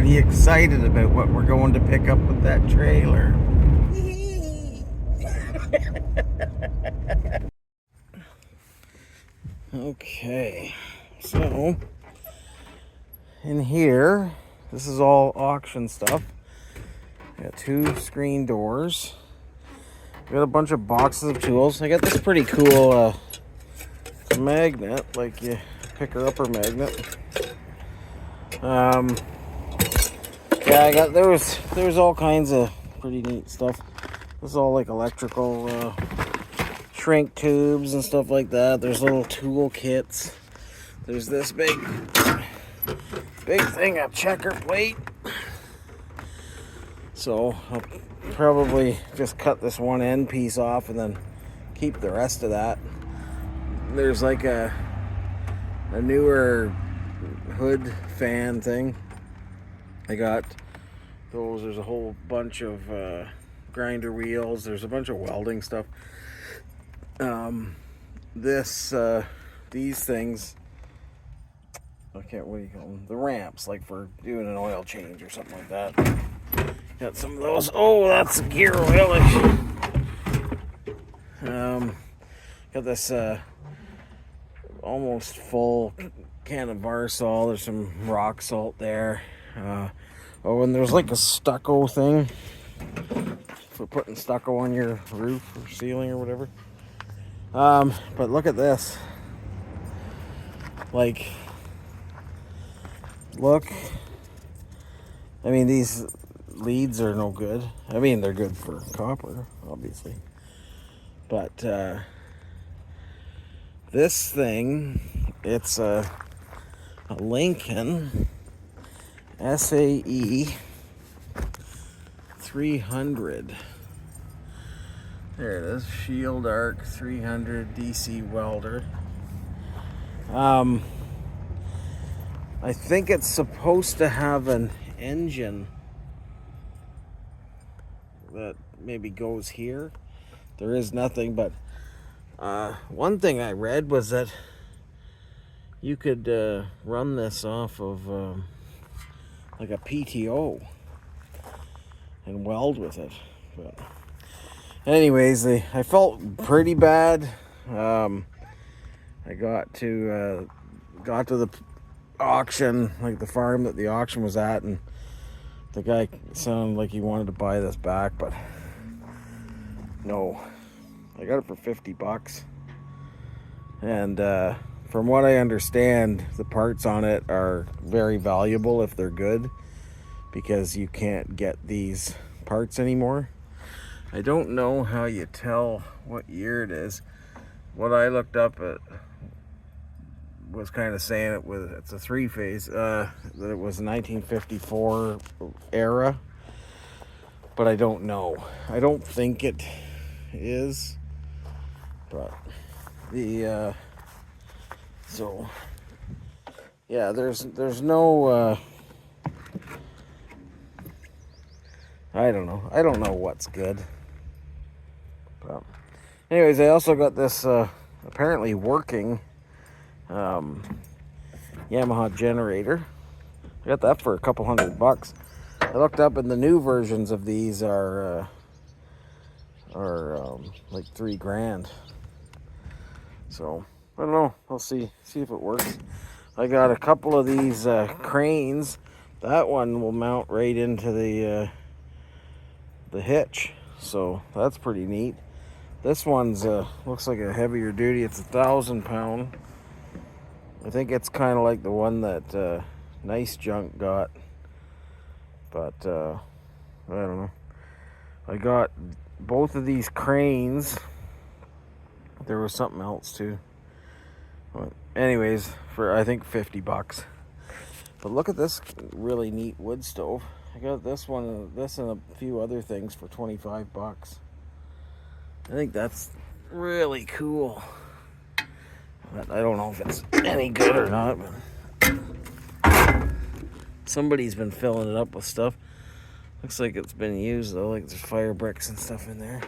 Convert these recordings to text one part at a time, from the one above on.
pretty excited about what we're going to pick up with that trailer. Okay, so in here, this is all auction stuff. Got 2 screen doors. Got a bunch of boxes of tools. I got this pretty cool magnet, like you pick her upper magnet. Yeah, I got there was all kinds of pretty neat stuff. This is all like electrical shrink tubes and stuff like that. There's little tool kits. There's this big thing of checker plate. So I'll probably just cut this one end piece off and then keep the rest of that. There's like a newer hood fan thing. I got those. There's a whole bunch of grinder wheels. There's a bunch of welding stuff. These things, what do you call them? The ramps, like for doing an oil change or something like that. Got some of those. Oh, that's gear oilage. Got this almost full can of Varsol. There's some rock salt there. And there's like a stucco thing for putting stucco on your roof or ceiling or whatever. But look at this. Like, look. I mean, these leads are no good. I mean, they're good for copper, obviously. But this thing, it's a Lincoln SAE 300. There it is, Shield Arc 300 DC welder. I think it's supposed to have an engine that maybe goes here. There is nothing, but one thing I read was that you could run this off of like a PTO and weld with it. But anyways, I felt pretty bad. I got to the auction, like the farm that the auction was at, and the guy sounded like he wanted to buy this back, but no. I got it for $50, and from what I understand, the parts on it are very valuable if they're good, because you can't get these parts anymore. I don't know how you tell what year it is. What I looked up at was kind of saying it's a 3-phase, that it was 1954 era, but I don't know. I don't think it is, but so yeah, there's no I don't know what's good. But anyways, I also got this apparently working Yamaha generator. I got that for a couple $100. I looked up, and the new versions of these are like $3,000. So I don't know. I'll see if it works. I got a couple of these cranes. That one will mount right into the hitch, so that's pretty neat. This one's looks like a heavier duty. It's 1,000 pound. I think it's kind of like the one that Nice Junk got, but I don't know. I got both of these cranes. There was something else too. But anyways, for I think $50. But look at this really neat wood stove. I got this one, this and a few other things for $25. I think that's really cool. But I don't know if it's any good or not. But somebody's been filling it up with stuff. Looks like it's been used though. Like there's fire bricks and stuff in there.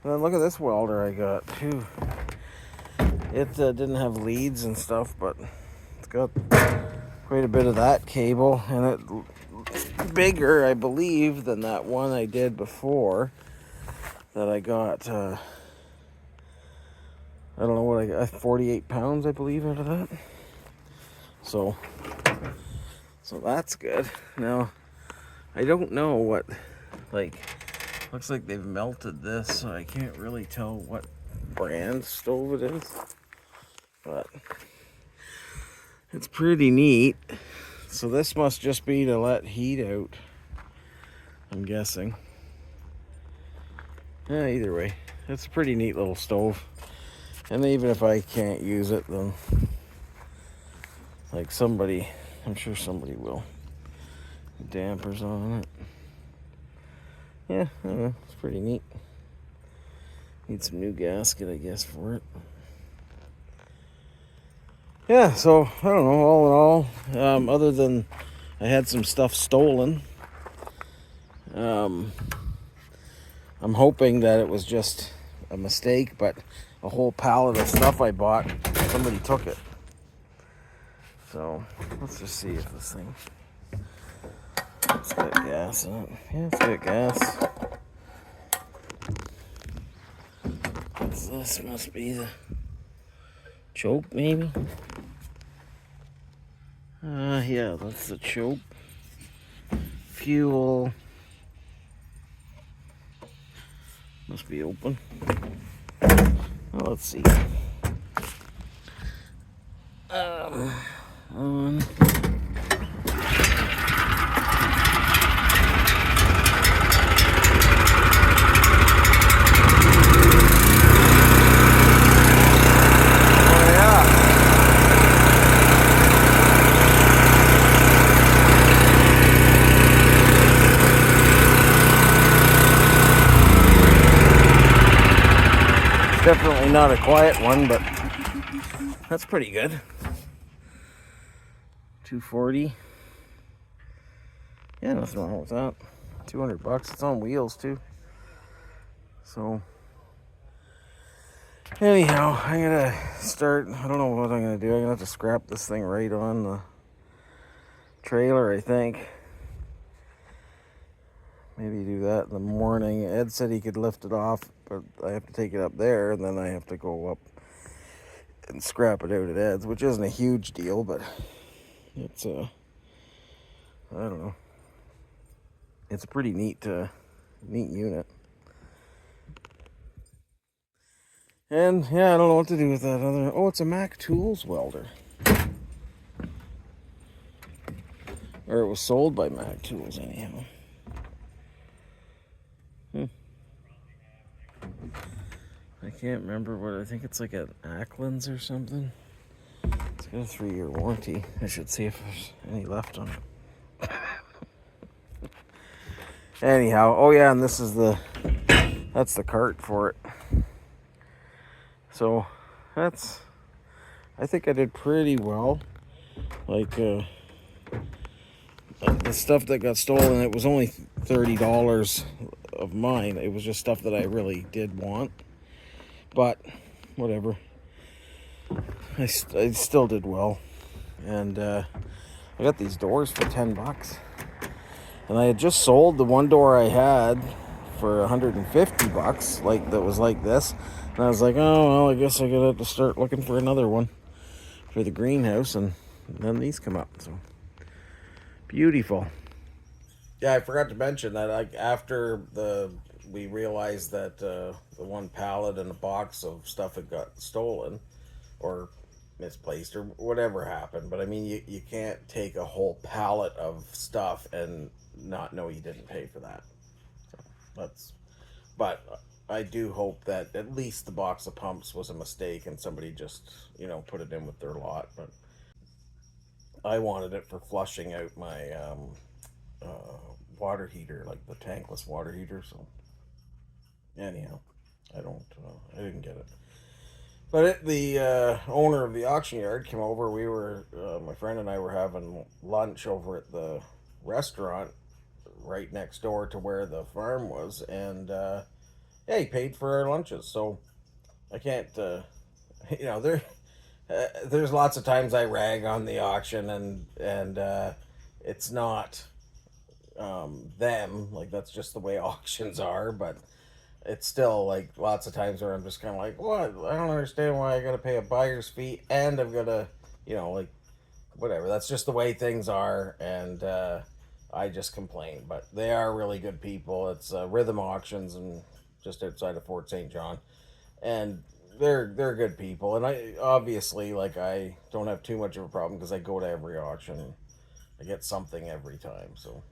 And then look at this welder I got too. It didn't have leads and stuff, but it's got quite a bit of that cable, and it's bigger, I believe, than that one I did before that I got. I don't know what I got, 48 pounds, I believe, out of that. So that's good. Now, I don't know what, like, looks like they've melted this, so I can't really tell what brand stove it is, but it's pretty neat. So this must just be to let heat out, I'm guessing. Yeah, either way, it's a pretty neat little stove. And even if I can't use it, then like somebody, I'm sure somebody will. Dampers on it. Yeah, I don't know, it's pretty neat. Need some new gasket, I guess, for it. Yeah, so I don't know, all in all, other than I had some stuff stolen, I'm hoping that it was just a mistake, but a whole pallet of stuff I bought, somebody took it. So let's just see if this thing, it's got gas in it. Yeah, it's got gas. This must be the choke, maybe. Yeah, that's the choke. Fuel must be open. Well, let's see. On. Definitely not a quiet one, but that's pretty good. 240. Yeah, nothing wrong with that. $200. It's on wheels too. So anyhow, I'm gonna start. I don't know what I'm gonna do. I'm gonna have to scrap this thing right on the trailer, I think. Maybe do that in the morning. Ed said he could lift it off, but I have to take it up there, and then I have to go up and scrap it out at Ed's, which isn't a huge deal, but it's I don't know. It's a pretty neat unit. And yeah, I don't know what to do with that other. Oh, it's a Mac Tools welder, or it was sold by Mac Tools anyhow. I can't remember what, I think it's like an Ackland's or something. It's got a 3-year warranty. I should see if there's any left on it. Anyhow, oh yeah, and this is that's the cart for it. So that's, I think I did pretty well. Like the stuff that got stolen, it was only $30 of mine. It was just stuff that I really did want. But whatever, I still did well. And I got these doors for $10. And I had just sold the one door I had for $150, like that was like this. And I was like, oh well, I guess I gotta have to start looking for another one for the greenhouse. And then these come up. So beautiful. Yeah, I forgot to mention that, like, after we realized that the one pallet and a box of stuff had got stolen or misplaced or whatever happened. But I mean, you can't take a whole pallet of stuff and not know you didn't pay for that. So but I do hope that at least the box of pumps was a mistake and somebody just, put it in with their lot. But I wanted it for flushing out my water heater, like the tankless water heater. So anyhow, I didn't get it. But the owner of the auction yard came over. We were, my friend and I were having lunch over at the restaurant right next door to where the farm was, and yeah, he paid for our lunches. So I can't, they're there's lots of times I rag on the auction, and it's not them, like that's just the way auctions are, but it's still like lots of times where I'm just kind of like, what? I don't understand why I gotta pay a buyer's fee and I've gotta, like whatever. That's just the way things are, and I just complain. But they are really good people. It's Rhythm Auctions and just outside of Fort St. John, and they're good people. And I obviously like I don't have too much of a problem because I go to every auction. I get something every time, so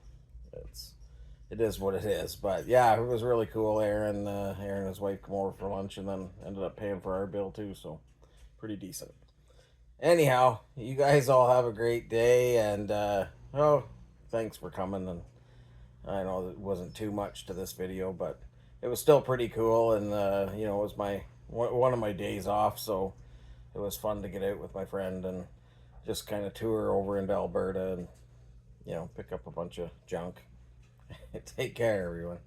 it is what it is. But yeah, it was really cool. Aaron and his wife come over for lunch and then ended up paying for our bill too, so pretty decent. Anyhow, you guys all have a great day, and thanks for coming. And I know it wasn't too much to this video, but it was still pretty cool, and it was my one of my days off, so it was fun to get out with my friend and just kind of tour over into Alberta and pick up a bunch of junk. Take care, everyone.